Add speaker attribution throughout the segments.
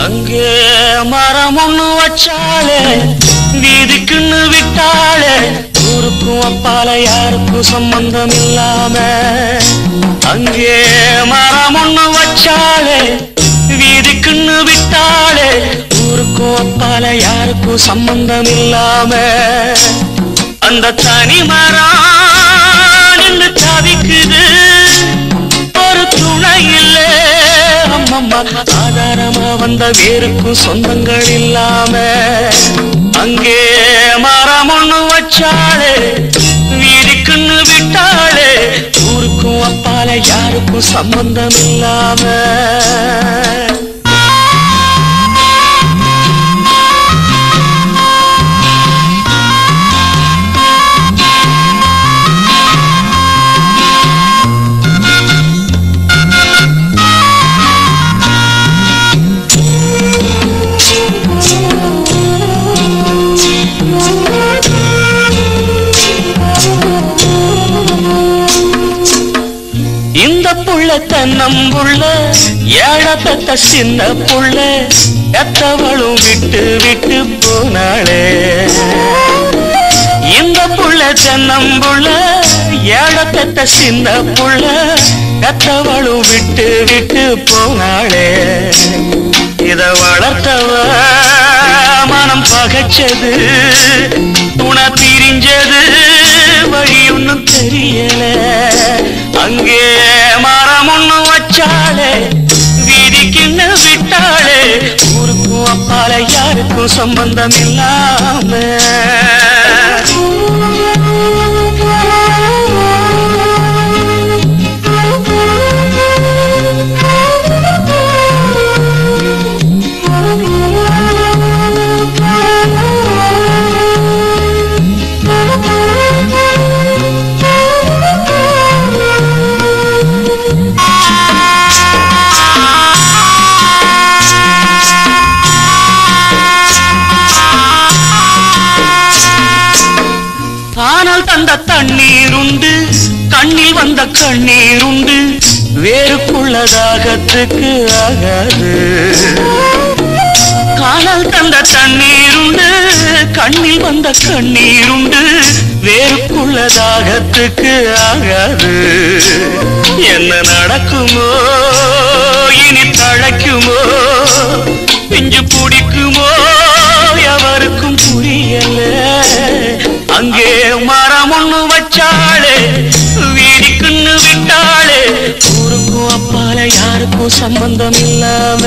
Speaker 1: அங்கே மரம் ஒண்ணு வச்சாலே வீதிக்குன்னு விட்டாலே ஊருக்கும் அப்பால யாருக்கும் சம்பந்தம் இல்லாம அங்கே மரம் ஒண்ணு வச்சாலே வீதிக்குன்னு விட்டாலே ஊருக்கும் அப்பால யாருக்கும் சம்பந்தம் இல்லாம அந்த தனி மரம் நின்னு தவிக்குது ஒரு துணை இல்லை அம்மம்மா ஆதாரமா வந்த வேருக்கும் சொந்தங்கள் இல்லாம அங்கே மரம் ஒண்ணு வச்சாலே வீதிக்குன்னு விட்டாலே ஊருக்கும் அப்பால யாருக்கும் சம்பந்தம் இல்லாம இந்த புள்ள தன்னம்புள்ள ஏழை பெத்த சின்ன புள்ள எத்தவளும் விட்டு விட்டு போனாளே இந்த புள்ள தன்னம்புள்ள ஏழை பெத்த சின்ன புள்ள எத்தவளும் விட்டு விட்டு போனாளே இத வளர்த்தவ மனம் பகைச்சது துணை திரிஞ்சது வழி ஒன்னும் தெரியல அங்கே மரம் ஒண்ணு வச்சாலே வீதிக்குன்னு விட்டாலே ஊருக்கும் அப்பால யாருக்கும் சம்பந்தம் இல்லாம ஆனால் தந்த தண்ணீர் உண்டு கண்ணில் வந்த கண்ணீர் உண்டு வேறுக்குள்ளதாகத்துக்கு ஆகாது காணல் தந்த தண்ணீர் உண்டு கண்ணில் வந்த கண்ணீர் உண்டு வேறுக்குள்ளதாகத்துக்கு ஆகாது என்ன நடக்குமோ இனி தழைக்குமோ பிஞ்சு பிடிக்குமோ எவருக்கும் புரியல அங்கே மரம் ஒண்ணு வச்சாலே வீதிக்குன்னு விட்டாலே ஊருக்கும் அப்பால யாருக்கும் சம்பந்தம் இல்லாம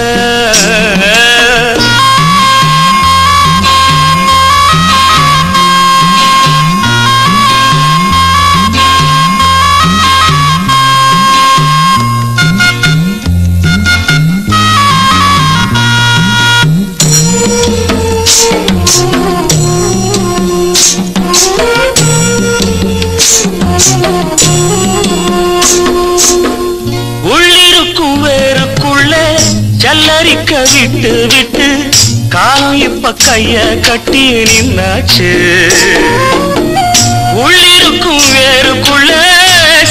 Speaker 1: உள்ளிருக்கும் வேருக்குள்ளே ஜல்லரிக்க விட்டு விட்டு காலம் இப்ப கைய கட்டி நின்னாச்சு உள்ளிருக்கும் வேருக்குள்ளே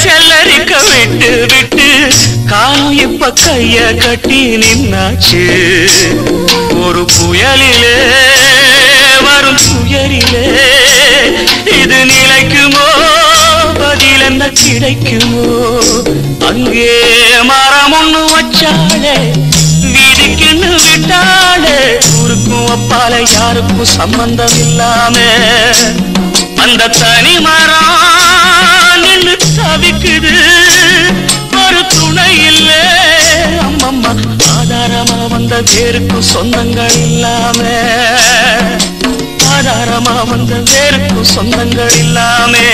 Speaker 1: செல்லரிக்க விட்டு விட்டு காலம் இப்ப கைய கட்டி நின்னாச்சு ஒரு புயலிலே வரும் துயரிலே இது நிலைக்குமோ பதில் என்ன கிடைக்குமோ அங்கே மரம் ஒண்ணு வச்சாலே வீதிக்குன்னு விட்டாலே ஊருக்கும் அப்பால யாருக்கும் சம்பந்தம் இல்லாம அந்த தனி மரம் நின்னு தவிக்குது ஒரு துணை இல்லை அம்மம்மா ஆதாரமா வந்த வேருக்கும் சொந்தங்கள் இல்லாம ஆதாரமா வந்த வேருக்கும் சொந்தங்கள் இல்லாமே